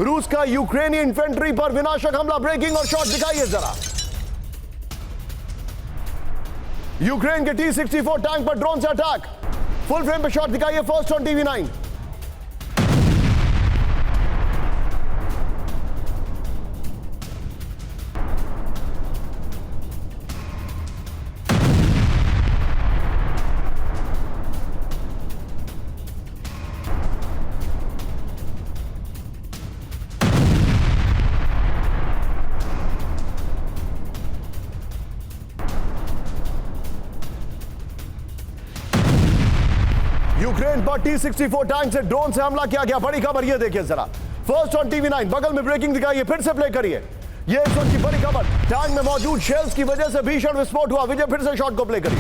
रूस का यूक्रेनी इन्फेंट्री पर विनाशक हमला, ब्रेकिंग और शॉट दिखाइए जरा। यूक्रेन के T-64 टैंक पर ड्रोन से अटैक, फुल फ्रेम पे शॉट दिखाइए फर्स्ट ऑन TV9। यूक्रेन पर T-64 टैंक से ड्रोन से हमला किया गया, बड़ी खबर ये देखिए जरा। फर्स्ट ऑन TV9, बगल में ब्रेकिंग दिखाइए, फिर से प्ले करिए। ये इस वक्त की बड़ी खबर, टैंक में मौजूद शेल्स की वजह से भीषण विस्फोट हुआ। विजय फिर से शॉट को प्ले करिए।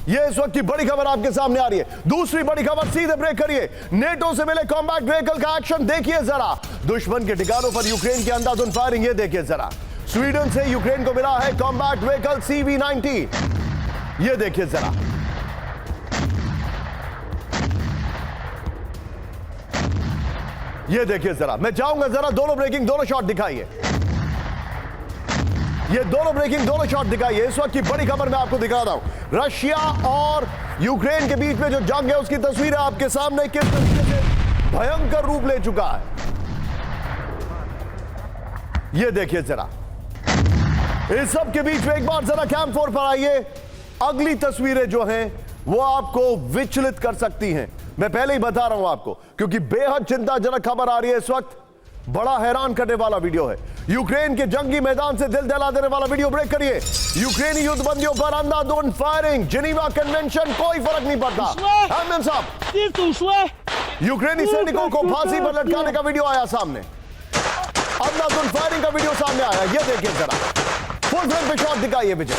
ये इस वक्त की बड़ी खबर आपके सामने आ रही है। दूसरी बड़ी खबर, सीधे ब्रेक करिए। नेटो से मिले कॉम्बैट व्हीकल का एक्शन देखिए जरा। दुश्मन के ठिकानों पर यूक्रेन की अंधाधुन फायरिंग, ये देखिए जरा। स्वीडन से यूक्रेन को मिला है कॉम्बैट व्हीकल CV90, ये देखिए जरा। ये देखिए जरा, मैं चाहूंगा जरा दोनों ब्रेकिंग, दोनों शॉट दिखाइए। ये दोनों ब्रेकिंग, दोनों शॉट दिखाइए। इस वक्त की बड़ी खबर मैं आपको दिखा रहा हूं। रशिया और यूक्रेन के बीच में जो जंग है उसकी तस्वीर है आपके सामने, किस तरीके से भयंकर रूप ले चुका है। ये देखिए जरा। इस सब के बीच में एक बार जरा कैम 4 पर आइए। अगली तस्वीरें जो हैं वो आपको विचलित कर सकती हैं, मैं पहले ही बता रहा हूं आपको, क्योंकि बेहद चिंताजनक खबर आ रही है इस वक्त। बड़ा हैरान करने वाला वीडियो है। यूक्रेन के जंगी मैदान से दिल दहला देने वाला वीडियो, ब्रेक करिए। यूक्रेनी युद्धबंदियों पर अंधाधुन फायरिंग, जिनीवा कन्वेंशन, कोई फर्क नहीं पड़ता। हैमन साहब, यूक्रेनी सैनिकों को फांसी पर लटकाने का वीडियो आया सामने, अंधाधुन फायरिंग का वीडियो सामने आया। ये देखिए जरा, फुल फ्रेम पे शॉट दिखाइए विजय।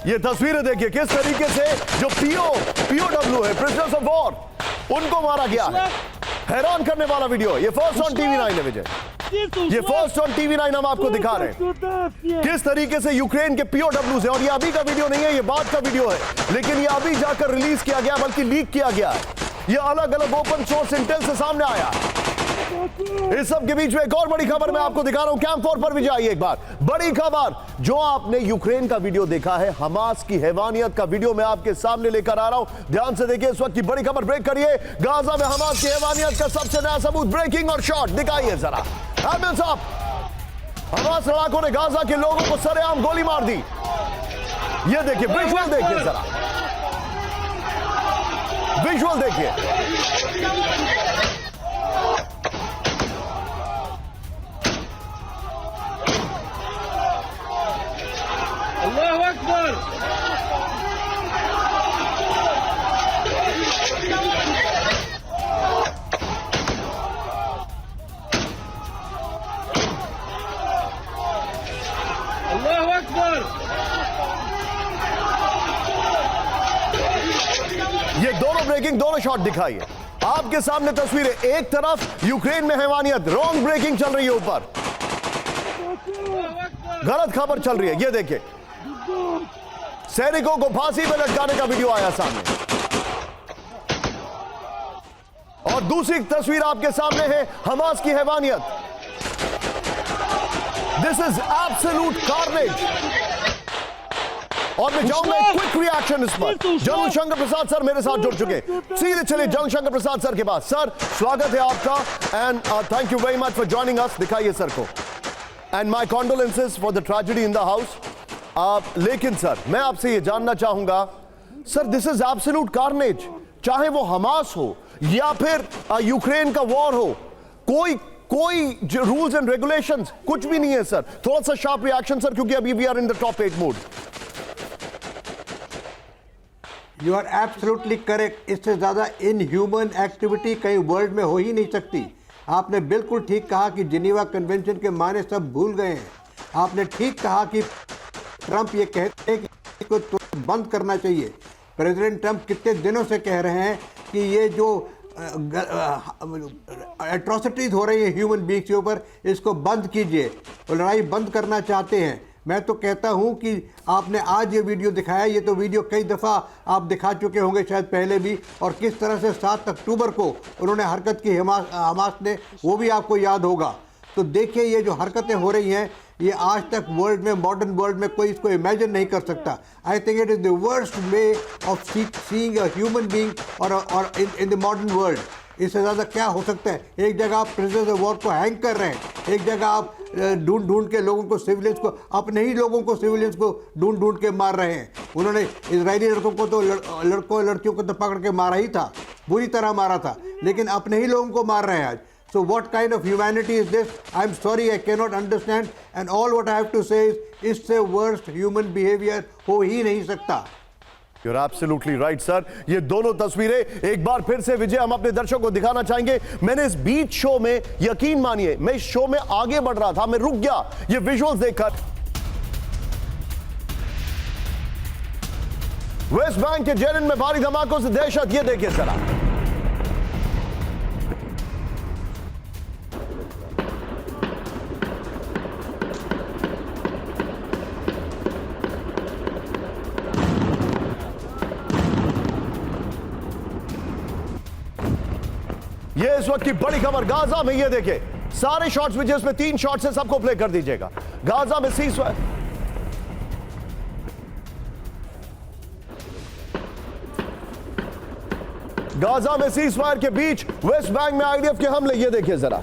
ये तस्वीरें देखिए किस तरीके से जो POW है, प्रिजनर्स ऑफ वॉर, उनको मारा गया है। हैरान करने वाला वीडियो। ये फर्स्ट ऑन TV9 है विजय, ये फर्स्ट ऑन TV9 हम आपको दिखा रहे हैं किस तरीके से यूक्रेन के POW है। और ये अभी का वीडियो नहीं है, ये बाद का वीडियो है, लेकिन ये अभी जाकर रिलीज किया गया, बल्कि लीक किया गया है। ये अलग अलग ओपन सोर्स इंटेल से सामने आया। इस सब के बीच में एक और बड़ी खबर मैं आपको दिखा रहा हूं। कैम 4 पर भी जाइए एक बार। बड़ी खबर, जो आपने यूक्रेन का वीडियो देखा है, हमास की हैवानियत का वीडियो मैं आपके सामने लेकर आ रहा हूं। ध्यान से देखिए इस वक्त की बड़ी खबर, ब्रेक करिए। गाजा में हमास की हैवानियत का सबसे नया सबूत, ब्रेकिंग और शॉट दिखाइए जरा। आमिर साहब, हमास लड़ाकों ने गाजा के लोगों को सरेआम गोली मार दी। ये देखिए, विजुअल देखिए जरा, विजुअल देखिए। अल्लाहु अकबर। अल्लाहु अकबर। ये दोनों ब्रेकिंग, दोनों शॉट दिखाइए आपके सामने तस्वीरें। एक तरफ यूक्रेन में हैवानियत, रॉन्ग ब्रेकिंग चल रही है, ऊपर गलत खबर चल रही है। ये देखिए, सैनिकों को फांसी पर लटकाने का वीडियो आया सामने। और दूसरी तस्वीर आपके सामने है हमास की हैवानियत। This is absolute carnage. और मैं चाहूंगा क्विक रिएक्शन इस पर। जनरल शंकर प्रसाद सर मेरे साथ जुड़ चुके, सीधे चलिए जनरल शंकर प्रसाद सर के पास। सर, स्वागत है आपका and thank you very much for joining us. दिखाइए सर को। And my condolences for the tragedy in the house. लेकिन सर, मैं आपसे ये जानना चाहूंगा sir, this is absolute carnage. चाहे वो हमास हो या फिर यूक्रेन का वॉर हो, कोई रूल्स एंड रेगुलेशंस कुछ भी नहीं है सर। थोड़ा सा शार्प रिएक्शन सर, क्योंकि अभी we are in the top 8 mode. You are absolutely correct. इससे ज्यादा इनह्यूमन एक्टिविटी कहीं वर्ल्ड में हो ही नहीं सकती। आपने बिल्कुल ठीक कहा कि जिनीवा कन्वेंशन के माने सब भूल गए हैं। आपने ठीक कहा कि ट्रंप ये कहते हैं कि इसको तुरंत बंद करना चाहिए। प्रेसिडेंट ट्रंप कितने दिनों से कह रहे हैं कि ये जो एट्रोसिटीज हो रही है ह्यूमन बींग्स के ऊपर, इसको बंद कीजिए, लड़ाई बंद करना चाहते हैं। मैं तो कहता हूं कि आपने आज ये वीडियो दिखाया, ये तो वीडियो कई दफ़ा आप दिखा चुके होंगे शायद पहले भी, और किस तरह से 7 अक्टूबर को उन्होंने हरकत की हमास ने, वो भी आपको याद होगा। तो देखिए ये जो हरकतें हो रही हैं, ये आज तक वर्ल्ड में, मॉडर्न वर्ल्ड में कोई इसको इमेजिन नहीं कर सकता। I think it is the worst way of seeing a human being और इन द मॉडर्न वर्ल्ड। इससे ज़्यादा क्या हो सकता है? एक जगह आप प्रिजनर्स ऑफ वॉर को हैंग कर रहे हैं, एक जगह आप ढूंढ के लोगों को, सिविलियंस को, अपने ही लोगों को, सिविलियंस को ढूंढ के मार रहे हैं। उन्होंने इजरायली लड़कों को तो, लड़कों लड़कियों को तो पकड़ के मारा ही था, बुरी तरह मारा था, लेकिन अपने ही लोगों को मार रहे हैं आज। So what kind of humanity is this? I'm sorry, I cannot understand. And all what I have to say is, इससे worst human behavior हो ही नहीं सकता। You're absolutely right, sir. ये दोनों तस्वीरें एक बार फिर से विजय हम अपने दर्शकों को दिखाना चाहेंगे। मैंने इस बीच शो में, यकीन मानिए, मैं इस शो में आगे बढ़ रहा था, मैं रुक गया ये विजुअल्स देखकर। वेस्ट बैंक के जेनिन में भारी धमाकों से दहशत, ये देखिए जरा। ये इस वक्त की बड़ी खबर गाजा में, ये देखे सारे शॉट्स विजय, इसमें 3 शॉट्स है, सबको प्ले कर दीजिएगा। गाजा में सीज़फायर, गाजा में सीज़फायर के बीच वेस्ट बैंक में आईडीएफ के हमले, ये देखिए जरा।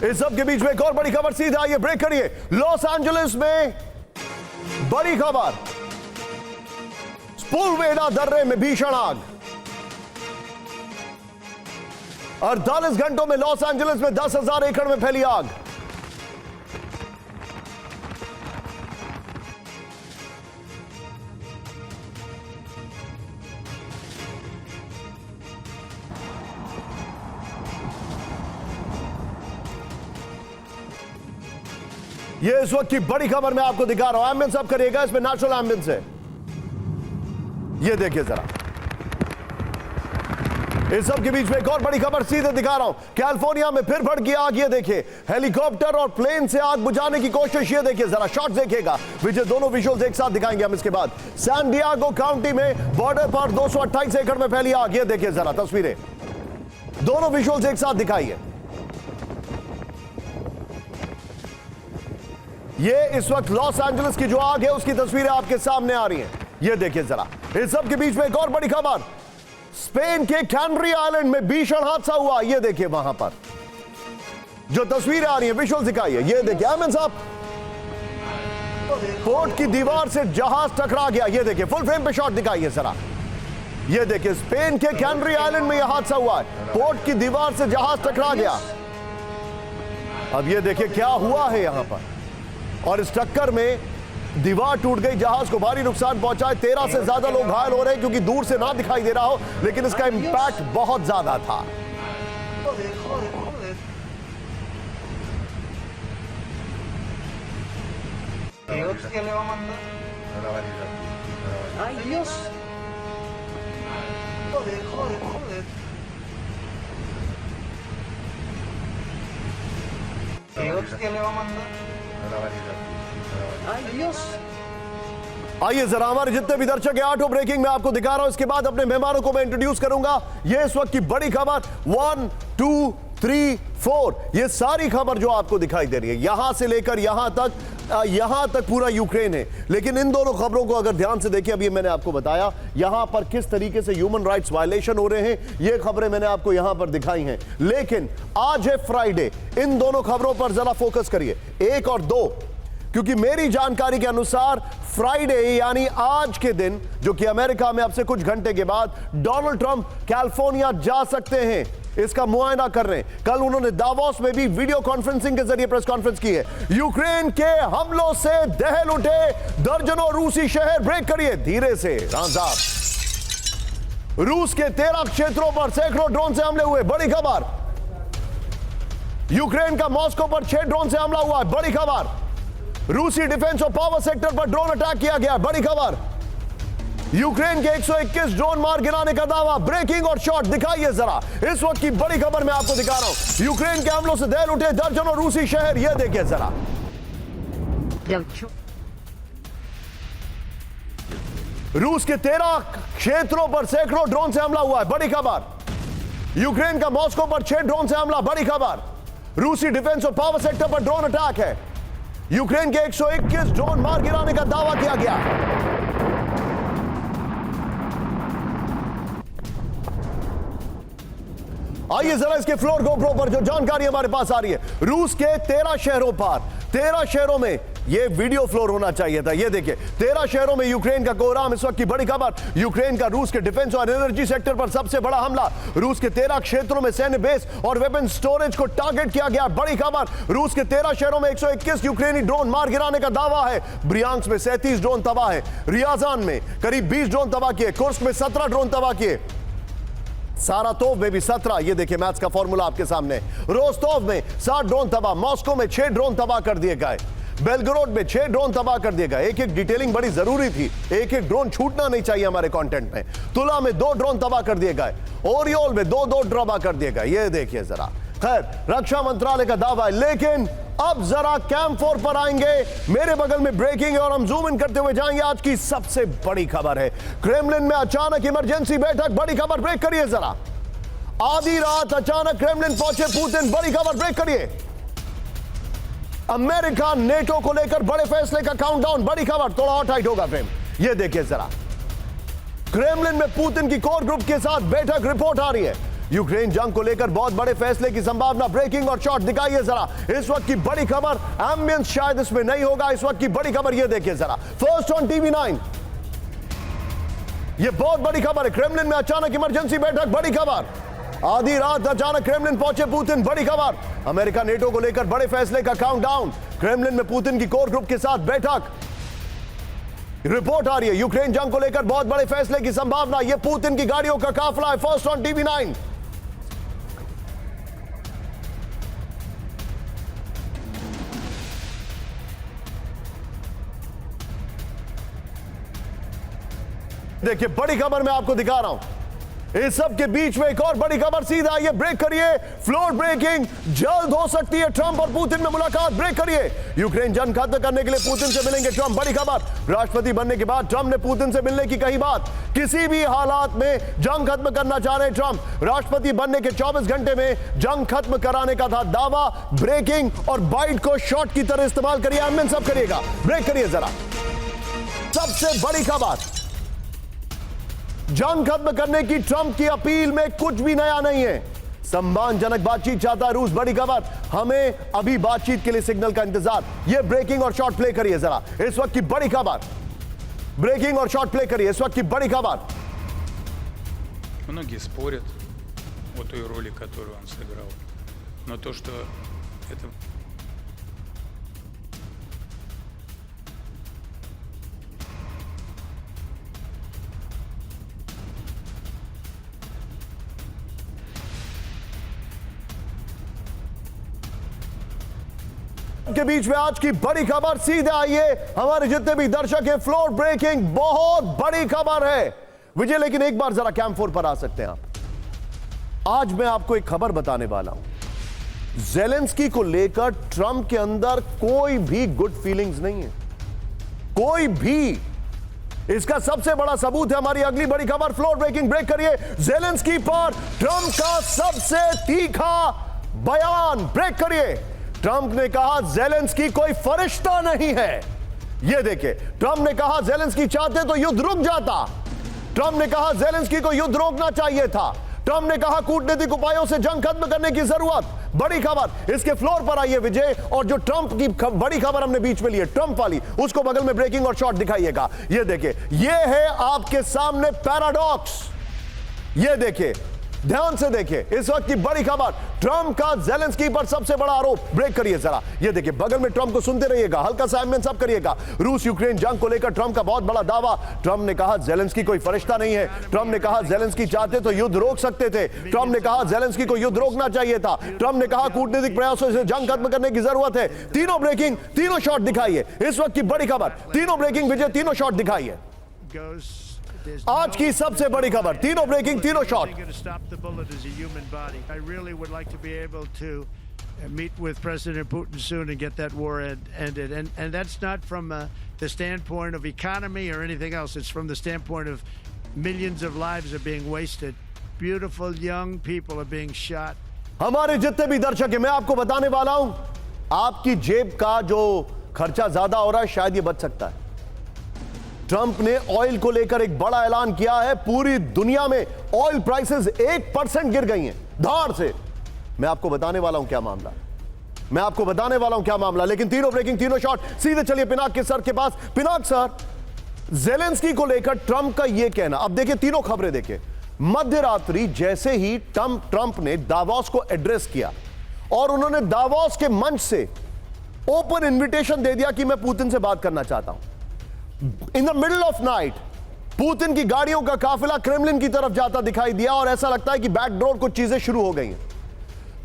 इस सब के बीच में एक और बड़ी खबर, सीधा आइए ब्रेक करिए। लॉस एंजलिस में बड़ी खबर, स्पूलवेडा दर्रे में भीषण आग। 48 घंटों में लॉस एंजलिस में 10,000 एकड़ में फैली आग। ये इस वक्त की बड़ी खबर मैं आपको दिखा रहा हूं। एम्बुलेंस अब करिएगा, इसमें नेशनल एम्बुलेंस है, ये देखिए जरा। इस सब के बीच में एक और बड़ी खबर सीधे दिखा रहा हूं। कैलिफोर्निया में फिर भड़की आग, ये देखिए। हेलीकॉप्टर और प्लेन से आग बुझाने की कोशिश, ये देखिए जरा। शॉट्स देखिएगा विजय, दोनों विजुअल्स एक साथ दिखाएंगे हम इसके बाद। सैन डिएगो काउंटी में बॉर्डर पर 228 एकड़ में फैली आग, ये देखिए जरा तस्वीरें, दोनों विजुअल्स एक साथ दिखाइए। ये इस वक्त लॉस एंजलिस की जो आग है उसकी तस्वीरें आपके सामने आ रही हैं, ये देखिए जरा। इस सब के बीच में एक और बड़ी खबर, स्पेन के कैनरी आइलैंड में भीषण हादसा हुआ, ये देखिए वहां पर जो तस्वीरें आ रही हैं, विजुअल दिखाइए। ये देखिए अमन साहब, पोर्ट की दीवार से जहाज टकरा गया, ये देखिए फुल फ्रेम पे शॉट दिखाइए जरा। ये देखिए स्पेन के कैनरी आइलैंड में यह हादसा हुआ है, पोर्ट की दीवार से जहाज टकरा गया। अब ये देखिए क्या हुआ है यहां पर, और इस टक्कर में दीवार टूट गई, जहाज को भारी नुकसान पहुंचा है। 13 से ज्यादा लोग घायल हो रहे हैं, क्योंकि दूर से ना दिखाई दे रहा हो, लेकिन इसका इंपैक्ट बहुत ज्यादा था। Ay, Dios. Ay, Dios. आइए जरा, हमारे जितने भी दर्शक है, ऑटो ब्रेकिंग में आपको दिखा रहा हूं, इसके बाद अपने मेहमानों को मैं इंट्रोड्यूस करूंगा। ये इस वक्त की बड़ी खबर 1, 2, 3, 4, ये सारी खबर जो आपको दिखाई दे रही है, यहां से लेकर यहां तक पूरा यूक्रेन है। लेकिन इन दोनों खबरों को अगर ध्यान से देखें, अभी मैंने आपको बताया यहां पर किस तरीके से ह्यूमन राइट्स वायलेशन हो रहे हैं, ये खबरें मैंने आपको यहां पर दिखाई हैं। लेकिन आज है फ्राइडे, इन दोनों खबरों पर जरा फोकस करिए, 1 और 2, क्योंकि मेरी जानकारी के अनुसार फ्राइडे यानी आज के दिन, जो कि अमेरिका में अब से कुछ घंटे के बाद डोनाल्ड ट्रंप कैलिफोर्निया जा सकते हैं, इसका मुआयना कर रहे हैं। कल उन्होंने दावोस में भी वीडियो कॉन्फ्रेंसिंग के जरिए प्रेस कॉन्फ्रेंस की है। यूक्रेन के हमलों से दहल उठे दर्जनों रूसी शहर, ब्रेक करिए धीरे से रामजाब। रूस के 13 क्षेत्रों पर सैकड़ों ड्रोन से हमले हुए, बड़ी खबर। यूक्रेन का मॉस्को पर 6 ड्रोन से हमला हुआ है, बड़ी खबर। रूसी डिफेंस और पावर सेक्टर पर ड्रोन अटैक किया गया। बड़ी खबर, यूक्रेन के 121 ड्रोन मार गिराने का दावा। ब्रेकिंग और शॉट दिखाइए जरा। इस वक्त की बड़ी खबर मैं आपको दिखा रहा हूं। यूक्रेन के हमलों से दहल उठे दर्जनों रूसी शहर। यह देखिए जरा। रूस के 13 क्षेत्रों पर सैकड़ों ड्रोन से हमला हुआ है। बड़ी खबर, यूक्रेन का मॉस्को पर 6 ड्रोन से हमला। बड़ी खबर, रूसी डिफेंस और पावर सेक्टर पर ड्रोन अटैक है। यूक्रेन के 121 ड्रोन मार गिराने का दावा किया गया। आइए जरा इसके फ्लोर गोप्रो पर जो जानकारी हमारे पास आ रही है। रूस के 13 शहरों पर, 13 शहरों में यह वीडियो फ्लोर होना चाहिए था। यह देखिए, 13 शहरों में यूक्रेन का कोहराम। इस वक्त की बड़ी खबर, यूक्रेन का रूस के डिफेंस और एनर्जी सेक्टर पर सबसे बड़ा हमला। रूस के 13 क्षेत्रों में सैन्य बेस और वेपन स्टोरेज को टारगेट किया गया। बड़ी खबर, रूस के 13 शहरों में 121 यूक्रेनी ड्रोन मार गिराने का दावा है। ब्रियांस्क में 37 ड्रोन तबाह है। रियाजान में करीब 20 ड्रोन तबाह किए। कुर्स्क में 17 ड्रोन तबाह किए। सारातोव में भी 17। ये देखिए मैथ्स का फॉर्मूला आपके सामने। रोस्टोव में 7 ड्रोन तबाह। मॉस्को में 6 ड्रोन तबाह कर दिए गए। बेलग्रोड में 6 ड्रोन तबाह कर दिए गए। एक एक डिटेलिंग बड़ी जरूरी थी, एक एक ड्रोन छूटना नहीं चाहिए हमारे कंटेंट में। तुला में 2 ड्रोन तबाह कर दिए गए। ओरियोल में 2 तबाह कर दिए गए। ये देखिए जरा। खैर, रक्षा मंत्रालय का दावा है, लेकिन अब जरा कैंप 4 पर आएंगे। मेरे बगल में ब्रेकिंग है और हम जूम इन करते हुए जाएंगे। आज की सबसे बड़ी खबर है, क्रेमलिन में अचानक इमरजेंसी बैठक। बड़ी खबर, ब्रेक करिए जरा। आधी रात अचानक क्रेमलिन पहुंचे पुतिन। बड़ी खबर, ब्रेक करिए। अमेरिका नेटो को लेकर बड़े फैसले का काउंटडाउन। बड़ी खबर, थोड़ा और टाइट होगा फ्रेम। यह देखिए जरा, क्रेमलिन में पुतिन की कोर ग्रुप के साथ बैठक। रिपोर्ट आ रही है, यूक्रेन जंग को लेकर बहुत बड़े फैसले की संभावना। ब्रेकिंग और शॉट दिखाइए जरा। इस वक्त की बड़ी खबर, एम्बियंस शायद इसमें नहीं होगा। इस वक्त की बड़ी खबर यह देखिए जरा। फर्स्ट ऑन टीवी 9, यह बहुत बड़ी खबर है। क्रेमलिन में अचानक इमरजेंसी बैठक। बड़ी खबर, आधी रात अचानक क्रेमलिन पहुंचे पुतिन। बड़ी खबर, अमेरिका नेटो को लेकर बड़े फैसले का काउंटडाउन। क्रेमलिन में पुतिन की कोर ग्रुप के साथ बैठक। रिपोर्ट आ रही है, यूक्रेन जंग को लेकर बहुत बड़े फैसले की संभावना। यह पुतिन की गाड़ियों का काफिला है। First on TV 9। देखिए, बड़ी खबर मैं आपको दिखा रहा हूं। इस सब के बीच में एक और बड़ी खबर सीधा आइए। ब्रेक करिए, फ्लोर ब्रेकिंग। जल्द हो सकती है ट्रंप और पुतिन में मुलाकात। ब्रेक करिए। यूक्रेन जंग खत्म करने के लिए पुतिन से मिलेंगे ट्रंप। बड़ी खबर, राष्ट्रपति बनने के बाद ट्रंप ने पुतिन से मिलने की कही बात। किसी भी हालात में जंग खत्म करना चाह रहे ट्रंप। राष्ट्रपति बनने के 24 घंटे में जंग खत्म कराने का था दावा। ब्रेकिंग और बाइट को शॉट की तरह इस्तेमाल करिए। अमिन सब करिएगा। ब्रेक करिए जरा। सबसे बड़ी खबर, जंग खत्म करने की ट्रंप की अपील में कुछ भी नया नहीं है। सम्मानजनक बातचीत चाहता है रूस। बड़ी खबर, हमें अभी बातचीत के लिए सिग्नल का इंतजार। यह ब्रेकिंग और शॉट प्ले करिए जरा। इस वक्त की बड़ी खबर, ब्रेकिंग और शॉट प्ले करिए। इस वक्त की बड़ी खबर। Многие спорят о той роли, которую он сыграл. Но то, что это के बीच में आज की बड़ी खबर। सीधे आइए, हमारे जितने भी दर्शक हैं, फ्लोर ब्रेकिंग बहुत बड़ी खबर है विजय। लेकिन एक बार जरा कैंप 4 पर आ सकते हैं आप। आज मैं आपको एक खबर बताने वाला हूं। ज़ेलेंस्की को लेकर ट्रंप के अंदर कोई भी गुड फीलिंग्स नहीं है, कोई भी। इसका सबसे बड़ा सबूत है हमारी अगली बड़ी खबर। फ्लोर ब्रेकिंग, ब्रेक करिए। ज़ेलेंस्की पर ट्रंप का सबसे तीखा बयान। ब्रेक करिए। ट्रंप ने कहा ज़ेलेंस्की कोई फरिश्ता नहीं है। यह देखिए, ट्रंप ने कहा ज़ेलेंस्की चाहते तो युद्ध रुक जाता। ट्रंप ने कहा ज़ेलेंस्की को युद्ध रोकना चाहिए था। ट्रंप ने कहा कूटनीतिक उपायों से जंग खत्म करने की जरूरत। बड़ी खबर, इसके फ्लोर पर आइए विजय। और जो ट्रंप की बड़ी खबर हमने बीच में ली है, ट्रंप वाली, उसको बगल में ब्रेकिंग और शॉट दिखाइएगा। यह देखिए, यह है आपके सामने पैराडॉक्स। यह देखिए, ध्यान से देखिए इस वक्त की बड़ी खबर, ट्रंप का ज़ेलेंस्की पर सबसे बड़ा आरोप। ब्रेक करिए जरा, ये देखिए बगल में ट्रंप को सुनते रहिएगा, हल्का सा एम्बियंस सब करिएगा। रूस यूक्रेन जंग को लेकर ट्रंप का बहुत बड़ा दावा। ट्रंप ने कहा ज़ेलेंस्की कोई फरिश्ता नहीं है। ट्रंप ने कहा ज़ेलेंस्की चाहते तो युद्ध रोक सकते थे। ट्रंप ने कहा ज़ेलेंस्की को युद्ध रोकना चाहिए था। ट्रंप ने कहा कूटनीतिक प्रयासों से जंग खत्म करने की जरूरत है। तीनों ब्रेकिंग, तीनों शॉट दिखाइए इस वक्त की बड़ी खबर, तीनों ब्रेकिंग विजय, तीनों शॉट दिखाइए। आज की सबसे बड़ी खबर, तीनों ब्रेकिंग, तीनों shot. Meet with President Putin soon and get that war ended. And that's not from the standpoint of economy or anything else. It's from the standpoint of millions of lives are being wasted. Beautiful young people are being shot. हमारे जितने भी दर्शक हैं, मैं आपको बताने वाला हूं, आपकी जेब का जो खर्चा ज्यादा हो रहा है शायद ये बच सकता है। ट्रंप ने ऑयल को लेकर एक बड़ा ऐलान किया है। पूरी दुनिया में ऑयल प्राइसेस 1% गिर गई हैं धाड़ से। मैं आपको बताने वाला हूं क्या मामला, मैं आपको बताने वाला हूं क्या मामला। लेकिन तीनों ब्रेकिंग, तीनों शॉट, सीधे चलिए पिनाक के सर के पास। पिनाक सर, ज़ेलेंस्की को लेकर ट्रंप का यह कहना, अब देखिए तीनों खबरें देखिए। मध्य रात्रि जैसे ही ट्रंप ने दावोस को एड्रेस किया और उन्होंने दावोस के मंच से ओपन इन्विटेशन दे दिया कि मैं पुतिन से बात करना चाहता हूं। In the middle of night Putin की गाड़ियों का काफिला क्रेमलिन की तरफ जाता दिखाई दिया और ऐसा लगता है कि बैकडोर कुछ चीजें शुरू हो गई हैं।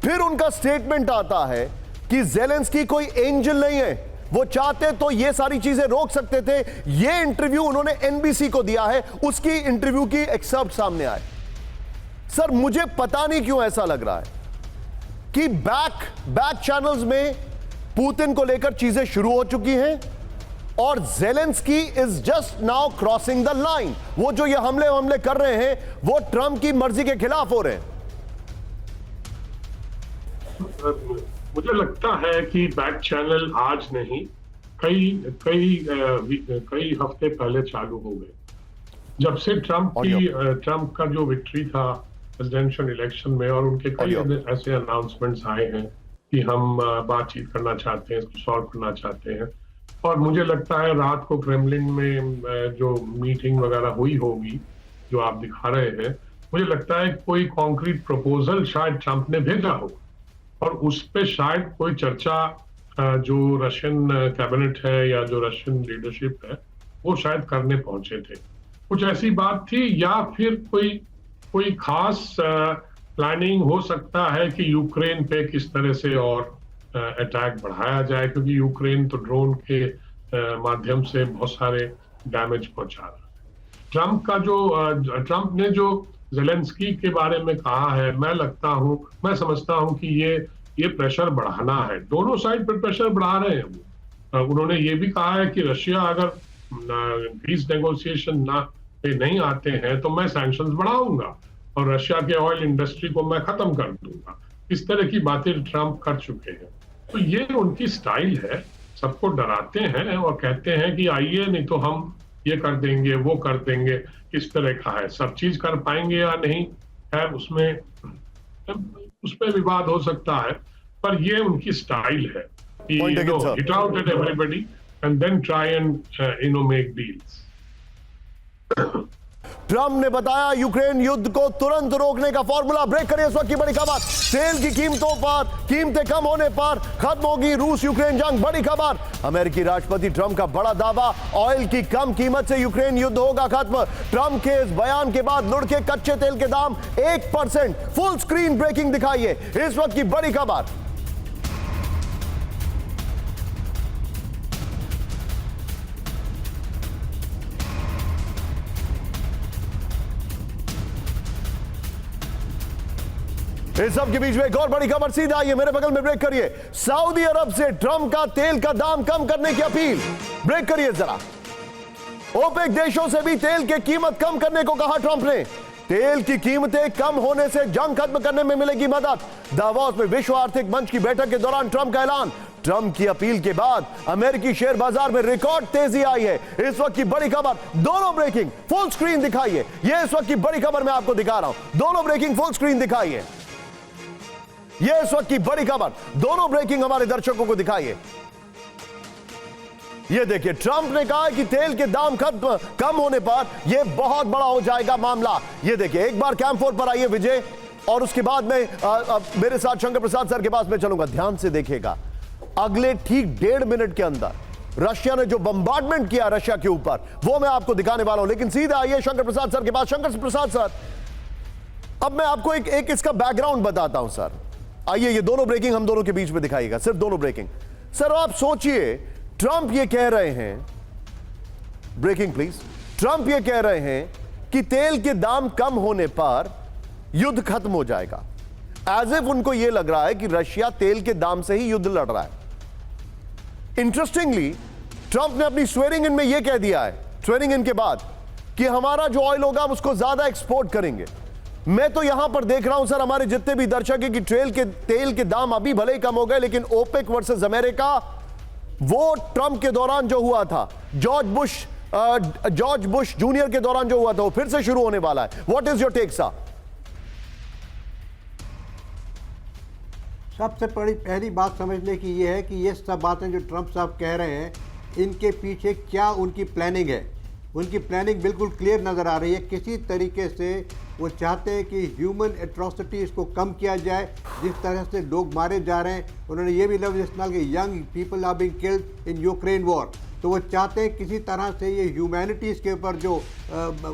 फिर उनका स्टेटमेंट आता है कि ज़ेलेंस्की कोई एंजल नहीं है, वो चाहते तो ये सारी चीजें रोक सकते थे। ये इंटरव्यू उन्होंने एनबीसी को दिया है, उसकी इंटरव्यू की एक्सर्प्ट सामने आए। सर मुझे पता नहीं क्यों ऐसा लग रहा है कि बैक चैनल्स में पुतिन को लेकर चीजें शुरू हो चुकी हैं और Zelensky is just now crossing the line. वो जो ये हमले कर रहे हैं वो ट्रंप की मर्जी के खिलाफ हो रहे हैं। मुझे लगता है कि बैक चैनल आज नहीं, कई हफ्ते पहले चालू हो गए। जब से ट्रंप का जो विक्ट्री था प्रेसिडेंशियल इलेक्शन में और उनके कई ऐसे अनाउंसमेंट्स आए हैं कि हम बातचीत करना चाहते हैं, इसको सॉल्व करना चाहते हैं। और मुझे लगता है रात को क्रेमलिन में जो मीटिंग वगैरह हुई होगी जो आप दिखा रहे हैं, मुझे लगता है कोई कॉन्क्रीट प्रपोजल शायद ट्रंप ने भेजा हो और उस पे शायद कोई चर्चा जो रशियन कैबिनेट है या जो रशियन लीडरशिप है वो शायद करने पहुंचे थे। कुछ ऐसी बात थी या फिर कोई खास प्लानिंग हो सकता है कि यूक्रेन पे किस तरह से और अटैक बढ़ाया जाए, क्योंकि यूक्रेन तो ड्रोन के माध्यम से बहुत सारे डैमेज पहुंचा रहा है। ट्रंप ने जो ज़ेलेंस्की के बारे में कहा है, मैं समझता हूं कि ये प्रेशर बढ़ाना है। दोनों साइड पर प्रेशर बढ़ा रहे हैं वो। उन्होंने ये भी कहा है कि रशिया अगर पीस नेगोशिएशन पे नहीं आते हैं तो मैं सैंक्शंस बढ़ाऊंगा और रशिया के ऑयल इंडस्ट्री को मैं खत्म कर दूंगा। इस तरह की बातें ट्रंप कर चुके हैं। तो ये उनकी स्टाइल है, सबको डराते हैं और कहते हैं कि आइए नहीं तो हम ये कर देंगे, वो कर देंगे। किस तरह का है, सब चीज कर पाएंगे या नहीं है, उस पर विवाद हो सकता है, पर ये उनकी स्टाइल है कि hit out at everybody and then try and make deals. Trump ने बताया यूक्रेन युद्ध को तुरंत रोकने का फॉर्मूला। ब्रेक करिए इस वक्त की बड़ी खबर, तेल की कीमतें कम होने पर खत्म होगी रूस यूक्रेन जंग। बड़ी खबर, अमेरिकी राष्ट्रपति ट्रंप का बड़ा दावा, ऑयल की कम कीमत से यूक्रेन युद्ध होगा खत्म। ट्रंप के इस बयान के बाद लुढ़के कच्चे तेल के दाम 1%। फुल स्क्रीन ब्रेकिंग दिखाइए इस वक्त की बड़ी खबर। इस सब के बीच में एक और बड़ी खबर सीधा आई है मेरे बगल में। ब्रेक करिए, सऊदी अरब से ट्रंप का तेल का दाम कम करने की अपील। ब्रेक करिए जरा, ओपेक देशों से भी तेल की कीमत कम करने को कहा ट्रंप ने। तेल की कीमतें कम होने से जंग खत्म करने में मिलेगी मदद। दावोस में विश्व आर्थिक मंच की बैठक के दौरान ट्रंप का ऐलान। ट्रंप की अपील के बाद अमेरिकी शेयर बाजार में रिकॉर्ड तेजी आई है। इस वक्त की बड़ी खबर, दोनों ब्रेकिंग, फुल स्क्रीन दिखाइए। यह इस वक्त की बड़ी खबर मैं आपको दिखा रहा हूं, दोनों ब्रेकिंग फुल स्क्रीन दिखाइए। यह इस वक्त की बड़ी खबर, दोनों ब्रेकिंग हमारे दर्शकों को दिखाइए। यह देखिए, ट्रंप ने कहा कि तेल के दाम कम होने पर यह बहुत बड़ा हो जाएगा मामला। यह देखिए, एक बार कैंप 4 पर आइए विजय। और उसके बाद में मेरे साथ शंकर प्रसाद सर के पास में चलूंगा। ध्यान से देखिएगा, अगले ठीक 1.5 मिनट के अंदर रशिया ने जो बम्बार्डमेंट किया रशिया के ऊपर, वो मैं आपको दिखाने वाला हूं। लेकिन सीधा आइए शंकर प्रसाद सर के पास। शंकर प्रसाद सर, अब मैं आपको एक इसका बैकग्राउंड बताता हूं सर। आइए, ये दोनों ब्रेकिंग हम दोनों के बीच में दिखाइएगा, सिर्फ दोनों ब्रेकिंग। सर आप सोचिए, ट्रंप ये कह रहे हैं, ब्रेकिंग प्लीज, ट्रंप ये कह रहे हैं कि तेल के दाम कम होने पर युद्ध खत्म हो जाएगा। एज इफ उनको यह लग रहा है कि रशिया तेल के दाम से ही युद्ध लड़ रहा है। इंटरेस्टिंगली, ट्रंप ने अपनी स्वेरिंग इन में यह कह दिया है, स्वेरिंग इन के बाद, कि हमारा जो ऑयल होगा हम उसको ज्यादा एक्सपोर्ट करेंगे। मैं तो यहां पर देख रहा हूं सर, हमारे जितने भी दर्शक हैं, कि तेल के दाम अभी भले ही कम हो गए, लेकिन ओपेक वर्सेस अमेरिका, वो ट्रंप के दौरान जो हुआ था, जॉर्ज बुश जूनियर के दौरान जो हुआ था, वो फिर से शुरू होने वाला है। What is your take sir? सबसे पहली बात समझने की ये है कि ये सब बातें जो ट्रंप साहब कह रहे हैं, इनके पीछे क्या उनकी प्लानिंग है। उनकी प्लानिंग बिल्कुल क्लियर नज़र आ रही है। किसी तरीके से वो चाहते हैं कि ह्यूमन एट्रोसिटीज़ को कम किया जाए। जिस तरह से लोग मारे जा रहे हैं, उन्होंने ये भी लफ्ज़ इस्तेमाल किया, young people are being killed in Ukraine war. तो वो चाहते हैं किसी तरह से ये ह्यूमैनिटीज़ के ऊपर जो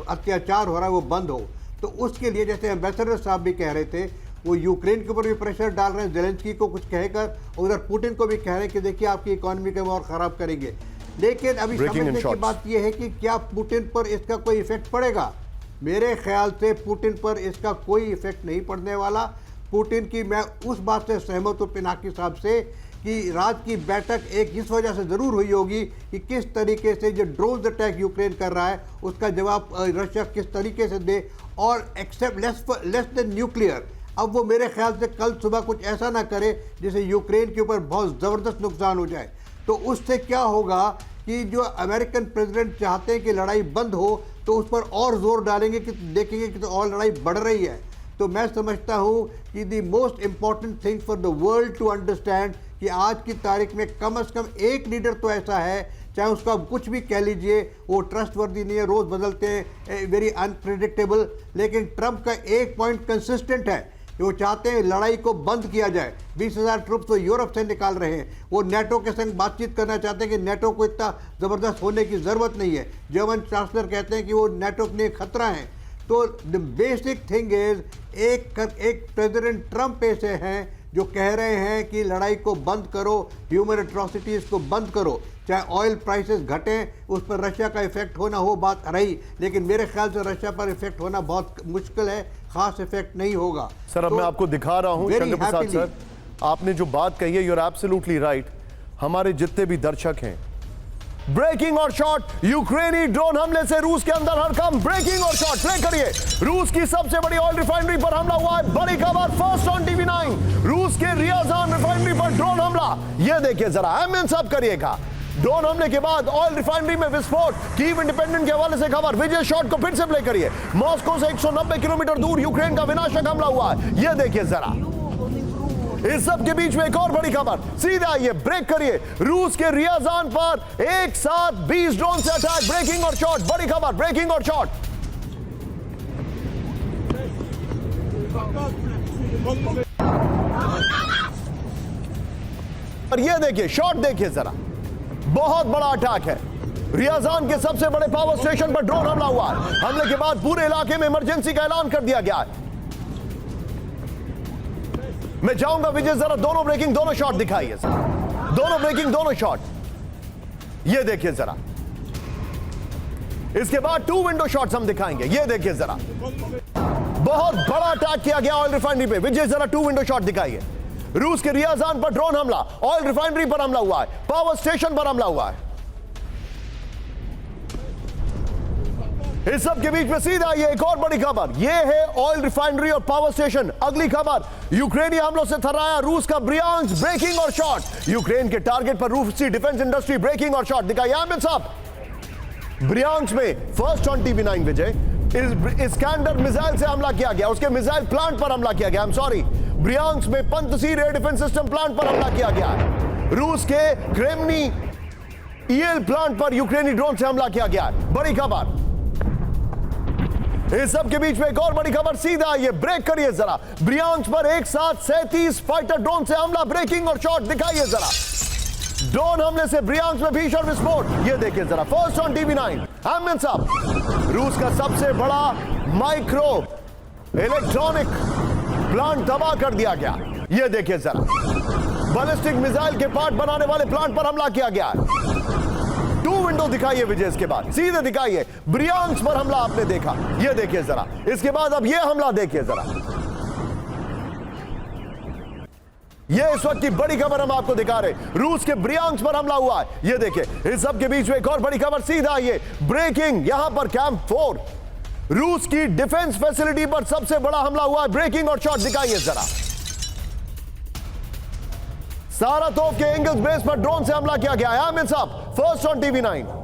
अत्याचार हो रहा है वो बंद हो। तो उसके लिए, जैसे एम्बेसडर साहब भी कह रहे थे, वो यूक्रेन के ऊपर भी प्रेशर डाल रहे हैं, जेलेंस्की को कुछ कहकर, उधर पुतिन को भी कह रहे हैं कि देखिए आपकी इकोनॉमी को और ख़राब करेंगे। लेकिन अभी समझने की बात यह है कि क्या पुतिन पर इसका कोई इफेक्ट पड़ेगा? मेरे ख्याल से पुतिन पर इसका कोई इफेक्ट नहीं पड़ने वाला। पुतिन की, मैं उस बात से सहमत हूँ पिनाकी साहब से, कि रात की बैठक एक इस वजह से ज़रूर हुई होगी कि किस तरीके से जो ड्रोन अटैक यूक्रेन कर रहा है उसका जवाब रशिया किस तरीके से दे, और एक्सेप्ट लेस देन न्यूक्लियर। अब वो मेरे ख्याल से कल सुबह कुछ ऐसा ना करे जिसे यूक्रेन के ऊपर बहुत ज़बरदस्त नुकसान हो जाए। तो उससे क्या होगा कि जो अमेरिकन प्रेसिडेंट चाहते हैं कि लड़ाई बंद हो, तो उस पर और जोर डालेंगे कि देखेंगे कि तो और लड़ाई बढ़ रही है। तो मैं समझता हूँ कि the most important thing for the world to understand कि आज की तारीख में कम से कम एक लीडर तो ऐसा है, चाहे उसका कुछ भी कह लीजिए, वो ट्रस्टवर्दी नहीं है, रोज़ बदलते हैं, वेरी अनप्रिडिक्टेबल, लेकिन ट्रंप का एक पॉइंट कंसिस्टेंट है, वो चाहते हैं लड़ाई को बंद किया जाए। 20,000 ट्रुप्स तो यूरोप से निकाल रहे हैं। वो नेटो के संग बातचीत करना चाहते हैं कि नेटो को इतना ज़बरदस्त होने की ज़रूरत नहीं है। जर्मन चांसलर कहते हैं कि वो नेटो के लिए खतरा है। तो द बेसिक थिंग इज़, एक प्रेसिडेंट ट्रंप ऐसे हैं जो कह रहे हैं कि लड़ाई को बंद करो, ह्यूमन एट्रोसिटीज़ को बंद करो, चाहे ऑयल प्राइसेस घटें, उस पर रशिया का इफेक्ट होना हो बात रही, लेकिन मेरे ख्याल से रशिया पर इफेक्ट होना बहुत मुश्किल है, खास इफेक्ट नहीं होगा। सर अब मैं आपको दिखा रहा हूं, शंकर प्रसाद सर, आपने जो बात कही है, यू आर एब्सोल्युटली राइट। हमारे जितने भी दर्शक हैं, ब्रेकिंग और शॉट, यूक्रेनी ड्रोन हमले से रूस के अंदर हड़कंप। ब्रेकिंग और शॉट प्ले करिए। रूस की सबसे बड़ी ऑयल रिफाइनरी पर हमला हुआ है, बड़ी खबर फर्स्ट ऑन TV9। रूस के रियाजान रिफाइनरी पर ड्रोन हमला, यह देखिए जरा, एमएन सब करिएगा। ड्रोन हमले के बाद ऑयल रिफाइनरी में विस्फोट। कीव इंडिपेंडेंट के हवाले से खबर, विजय शॉट को फिर से प्ले करिए। मॉस्को से 190 किलोमीटर दूर यूक्रेन का विनाशक हमला हुआ है, यह देखिए जरा। इस सब के बीच में एक और बड़ी खबर, सीधा ये ब्रेक करिए। रूस के रियाजान पर एक साथ 20 ड्रोन से अटैक। ब्रेकिंग और शॉट, बड़ी खबर, ब्रेकिंग और शॉट। और ये देखिए शॉट, देखिए जरा, बहुत बड़ा अटैक है। रियाजान के सबसे बड़े पावर स्टेशन पर ड्रोन हमला हुआ है। हमले के बाद पूरे इलाके में इमरजेंसी का ऐलान कर दिया गया है। मैं चाहूंगा विजय जरा दोनों ब्रेकिंग, दोनों शॉट दिखाइए सर, दोनों ब्रेकिंग, दोनों शॉट, ये देखिए जरा। इसके बाद 2 विंडो शॉट्स हम दिखाएंगे, ये देखिए जरा। बहुत बड़ा अटैक किया गया ऑयल रिफाइनरी पे। विजय जरा 2 विंडो शॉट दिखाइए। रूस के रियाजान पर ड्रोन हमला, ऑयल रिफाइनरी पर हमला हुआ है, पावर स्टेशन पर हमला हुआ है। इस सब के बीच में सीधा ये एक और बड़ी खबर, ये है ऑयल रिफाइनरी और पावर स्टेशन। अगली खबर, यूक्रेनी हमलों से थर्राया रूस का ब्रियांस्क। ब्रेकिंग और शॉट, यूक्रेन के टारगेट पर रूसी डिफेंस इंडस्ट्री। ब्रेकिंग और शॉट दिखाइए आमिर साहब। ब्रियांस्क में first on TV9 Vijay, Iskander missile से हमला किया गया, उसके मिसाइल प्लांट पर हमला किया गया। ब्रियांस्क में पंतसी एयर डिफेंस सिस्टम प्लांट पर हमला किया गया है। रूस के क्रेमनी ईएल प्लांट पर यूक्रेनी ड्रोन से हमला किया गया है। बड़ी खबर, इस सब के बीच में एक और बड़ी खबर सीधा, ये ब्रेक करिए जरा। ब्रियांस्क पर एक साथ 37 फाइटर ड्रोन से हमला, ब्रेकिंग और शॉट दिखाइए जरा। ड्रोन हमले से ब्रियांस्क में भीषण विस्फोट, ये देखिए जरा। First on TV9. आमिर साहब, रूस का सबसे बड़ा माइक्रो इलेक्ट्रॉनिक प्लांट तबाह कर दिया गया, ये देखिए जरा। बैलिस्टिक मिसाइल के पार्ट बनाने वाले प्लांट पर हमला किया गया है। 2 विंडो दिखाइए विजय, इसके बाद सीधे दिखाइए। ब्रियांस्क पर हमला आपने देखा, ये देखिए जरा। इसके बाद अब ये हमला देखिए जरा। ये इस वक्त की बड़ी खबर हम आपको दिखा रहे, रूस के ब्रियांस्क पर हमला हुआ है, ये देखिए। इस सब के बीच में एक और बड़ी खबर सीधा, ये ब्रेकिंग। यहां पर कैंप 4 रूस की डिफेंस फैसिलिटी पर सबसे बड़ा हमला हुआ है, ब्रेकिंग और शॉट दिखाइए जरा। सारातोव के एंगल्स बेस पर ड्रोन से हमला किया गया है। आमिर साहब, first on TV9.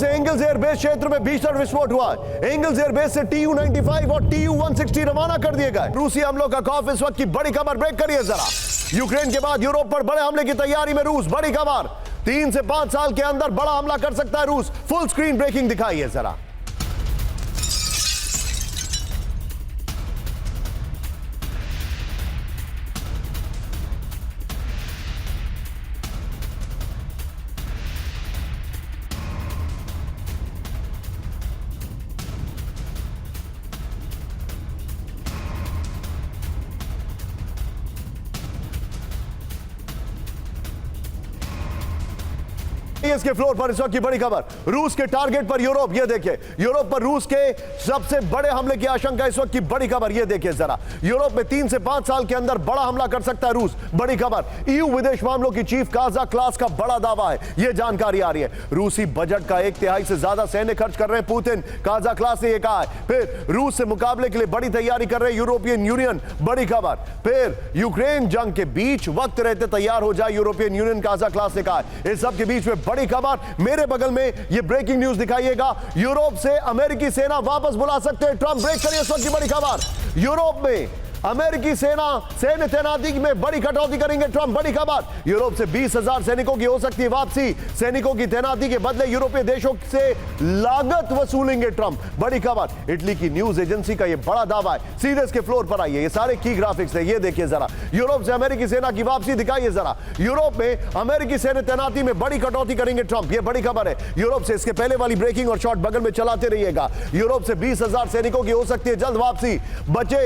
Angles airbase क्षेत्र में भीषण विस्फोट हुआ है। एंगल्स एयरबेस से Tu-95 और Tu-160 रवाना कर दिए गए। रूसी हमलों का खौफ, इस वक्त की बड़ी खबर, ब्रेक करिए जरा। यूक्रेन के बाद यूरोप पर बड़े हमले की तैयारी में रूस, बड़ी खबर। 3 से 5 साल के अंदर बड़ा हमला कर सकता है रूस। फुल स्क्रीन ब्रेकिंग दिखाइए जरा। इसके फ्लोर पर इस वक्त की बड़ी खबर, रूस के टारगेट पर यूरोप, ये देखिए। यूरोप पर रूस के सबसे बड़े हमले की आशंका, इस वक्त की बड़ी खबर, ये देखिए जरा। यूरोप में 3 से 5 साल के अंदर बड़ा हमला कर सकता है रूस, बड़ी खबर। ईयू विदेश मामलों की चीफ काजा क्लास का बड़ा दावा है, यह जानकारी आ रही है। रूसी बजट का 1/3 से ज्यादा सैन्य खर्च कर रहे हैं पुतिन, काजा क्लास ने यह कहा है। फिर रूस से मुकाबले के लिए बड़ी तैयारी कर रहे हैं यूरोपियन यूनियन, बड़ी खबर। फिर यूक्रेन जंग के बीच वक्त रहते तैयार हो जाए यूरोपियन यूनियन, काजा क्लास ने कहा है। इस सब के बीच में बड़ी खबर, मेरे बगल में ये ब्रेकिंग न्यूज दिखाइएगा। यूरोप से अमेरिकी सेना वापस बुला सकते हैं ट्रंप, ब्रेक करिए इस वक्त की बड़ी खबर। यूरोप में अमेरिकी सेना सैन्य तैनाती में बड़ी कटौती करेंगे ट्रंप, बड़ी खबर। यूरोप से 20,000 सैनिकों की हो सकती है वापसी। सैनिकों की तैनाती के बदले यूरोपीय देशों से लागत वसूलेंगे ट्रंप, बड़ी खबर। इटली की न्यूज एजेंसी का यह बड़ा दावा है। सीधे इसके फ्लोर पर आइए, ये सारे की ग्राफिक्स है, ये देखिए जरा। यूरोप से अमेरिकी सेना की वापसी दिखाइए जरा। यूरोप में अमेरिकी सैन्य तैनाती में बड़ी कटौती करेंगे ट्रंप, यह बड़ी खबर है। यूरोप से इसके पहले वाली ब्रेकिंग और शॉट बगल में चलाते रहिएगा। यूरोप से 20,000 सैनिकों की हो सकती है जल्द वापसी। बचे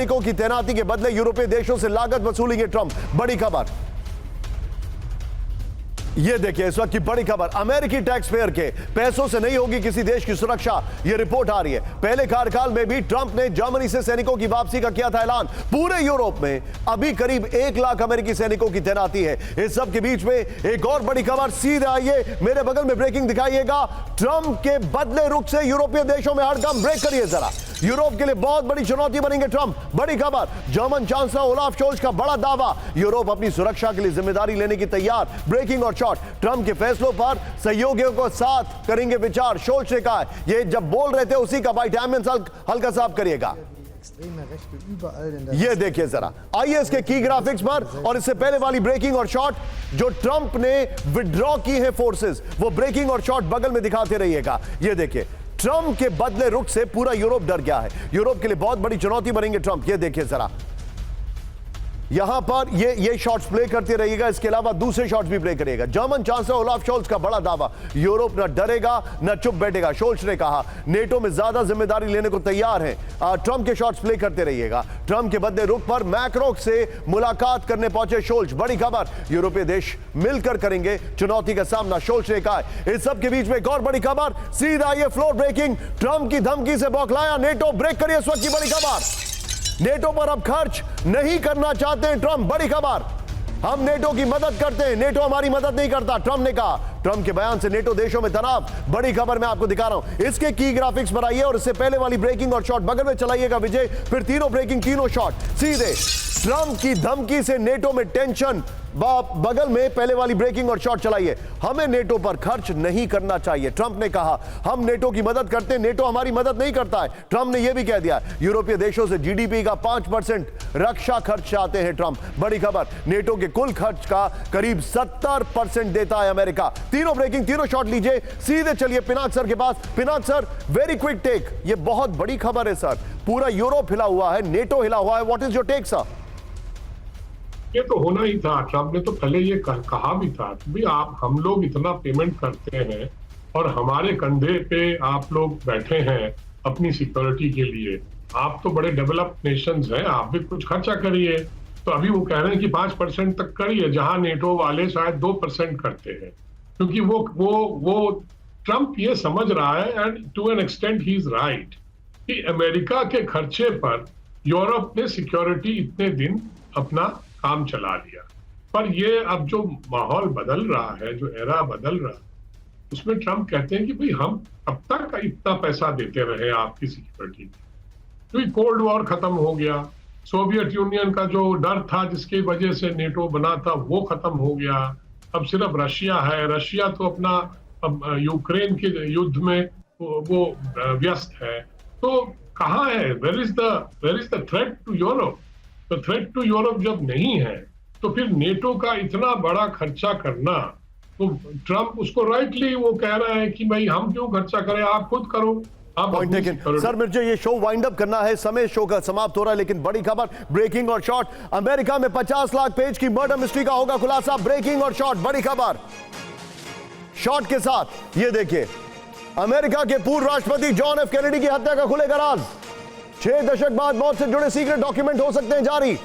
सैनिकों की तैनाती के बदले यूरोपीय देशों से लागत वसूलेंगे ट्रंप, बड़ी खबर। ये देखिए इस वक्त की बड़ी खबर, अमेरिकी टैक्स पेयर के पैसों से नहीं होगी किसी देश की सुरक्षा, ये रिपोर्ट आ रही है। पहले कार्यकाल में भी ट्रंप ने जर्मनी से सैनिकों की वापसी का किया था ऐलान। पूरे यूरोप में अभी करीब 1 लाख अमेरिकी सैनिकों की तैनाती है। इस सब के बीच में एक और बड़ी खबर, सीधे आइए मेरे बगल में ब्रेकिंग दिखाइएगा। ट्रंप के बदले रुख से यूरोपीय देशों में हड़कंप, ब्रेक करिए जरा। यूरोप के लिए बहुत बड़ी चुनौती बनेंगे ट्रंप, बड़ी खबर। जर्मन चांसलर ओलाफ शोल्ज का बड़ा दावा, यूरोप अपनी सुरक्षा के लिए जिम्मेदारी लेने की तैयार, ब्रेकिंग और शॉट। ट्रंप के फैसलों पर सहयोगियों को साथ करेंगे विचार, शोल्ज ने कहा। ये जब बोल रहे थे उसी का बाइट हल्का साफ करिएगा। ये देखिए जरा, आइए इसके की ग्राफिक्स पर। और इससे पहले वाली ब्रेकिंग और शॉट जो ट्रंप ने विड्रॉ की है फोर्सेस, वो ब्रेकिंग और शॉट बगल में दिखाते रहिएगा। ये देखिए ट्रंप के बदले रुख से पूरा यूरोप डर गया है। यूरोप के लिए बहुत बड़ी चुनौती बनेंगे ट्रंप, ये देखिए जरा। यहां पर ये शॉट्स प्ले करते रहिएगा, इसके अलावा दूसरे शॉट्स भी प्ले करिएगा। जर्मन चांसलर ओलाफ शोल्ज का बड़ा दावा, यूरोप न डरेगा न चुप बैठेगा। शोल्ज ने कहा नेटो में ज्यादा जिम्मेदारी लेने को तैयार है। ट्रंप के शॉट्स प्ले करते रहिएगा। ट्रंप के बदले रुख पर मैक्रों से मुलाकात करने पहुंचे शोल्ज, बड़ी खबर। यूरोपीय देश मिलकर करेंगे चुनौती का सामना, शोल्ज ने कहा। इस सब के बीच में एक और बड़ी खबर, सीधा ये फ्लोर ब्रेकिंग। ट्रंप की धमकी से बौखलाया नेटो, ब्रेक करिए इस वक्त की बड़ी खबर। नेटो पर अब खर्च नहीं करना चाहते हैं ट्रंप, बड़ी खबर। हम नेटो की मदद करते हैं, नेटो हमारी मदद नहीं करता, ट्रंप ने कहा। ट्रंप के बयान से नेटो देशों में तनाव। बड़ी खबर मैं आपको दिखा रहा हूं, इसके की ग्राफिक्स बनाइए और इससे पहले वाली ब्रेकिंग और शॉट बगल में चलाइएगा विजय, फिर तीनों ब्रेकिंग तीनों शॉट सीधे। ट्रंप की धमकी से नेटो में टेंशन, बगल में पहले वाली ब्रेकिंग और शॉट चलाइए। हमें नेटो पर खर्च नहीं करना चाहिए। ट्रंप ने कहा हम नेटो की मदद करते हैं, नेटो हमारी मदद नहीं करता है। ट्रंप ने यह भी कह दिया यूरोपीय देशों से जीडीपी का 5% रक्षा खर्च चाहते हैं ट्रंप। बड़ी खबर, नेटो के कुल खर्च का करीब 70% देता है अमेरिका। तीनों ब्रेकिंग तीनों शॉट लीजिए, सीधे चलिए पिनाक सर के पास। Pinak sir, very quick take, यह बहुत बड़ी खबर है सर। पूरा यूरोप हिला हुआ है, नेटो हिला हुआ है, what is your take sir? ये तो होना ही था। ट्रंप ने तो पहले ये कहा भी था कि भाई आप हम लोग इतना पेमेंट करते हैं और हमारे कंधे पे आप लोग बैठे हैं अपनी सिक्योरिटी के लिए। आप तो बड़े डेवलप्ड नेशंस हैं, आप भी कुछ खर्चा करिए। तो अभी वो कह रहे हैं कि 5% तक करिए, जहां नेटो वाले शायद 2% करते हैं। क्योंकि वो ट्रंप ये समझ रहा है, and to an extent he is right, कि अमेरिका के खर्चे पर यूरोप ने सिक्योरिटी इतने दिन अपना काम चला लिया। पर ये अब जो माहौल बदल रहा है, जो एरा बदल रहा है, उसमें ट्रंप कहते हैं कि भाई हम अब तक इतना पैसा देते रहे आपकी सिक्योरिटी में, क्योंकि कोल्ड वॉर खत्म हो गया, सोवियत यूनियन का जो डर था जिसकी वजह से नेटो बना था वो खत्म हो गया। अब सिर्फ रशिया है, रशिया तो अपना यूक्रेन के युद्ध में वो व्यस्त है। तो कहाँ है, where is the threat to Europe? तो थ्रेट टू यूरोप जब नहीं है तो फिर नेटो का इतना बड़ा खर्चा करना, तो ट्रंप उसको राइटली वो कह रहा है कि भाई हम क्यों खर्चा करें, आप खुद करो। Point taken sir. मुझे ये शो वाइंड अप करना है, समय शो का समाप्त हो रहा है, लेकिन बड़ी खबर ब्रेकिंग और शॉट। अमेरिका में 50 लाख पेज की मर्डर मिस्ट्री का होगा खुलासा। ब्रेकिंग और शॉट, बड़ी खबर शॉट के साथ। ये देखिए, अमेरिका के पूर्व राष्ट्रपति जॉन एफ कैनेडी की हत्या का खुलेगा राज। 6 दशक बाद मौत से जुड़े सीक्रेट डॉक्यूमेंट हो सकते हैं जारी।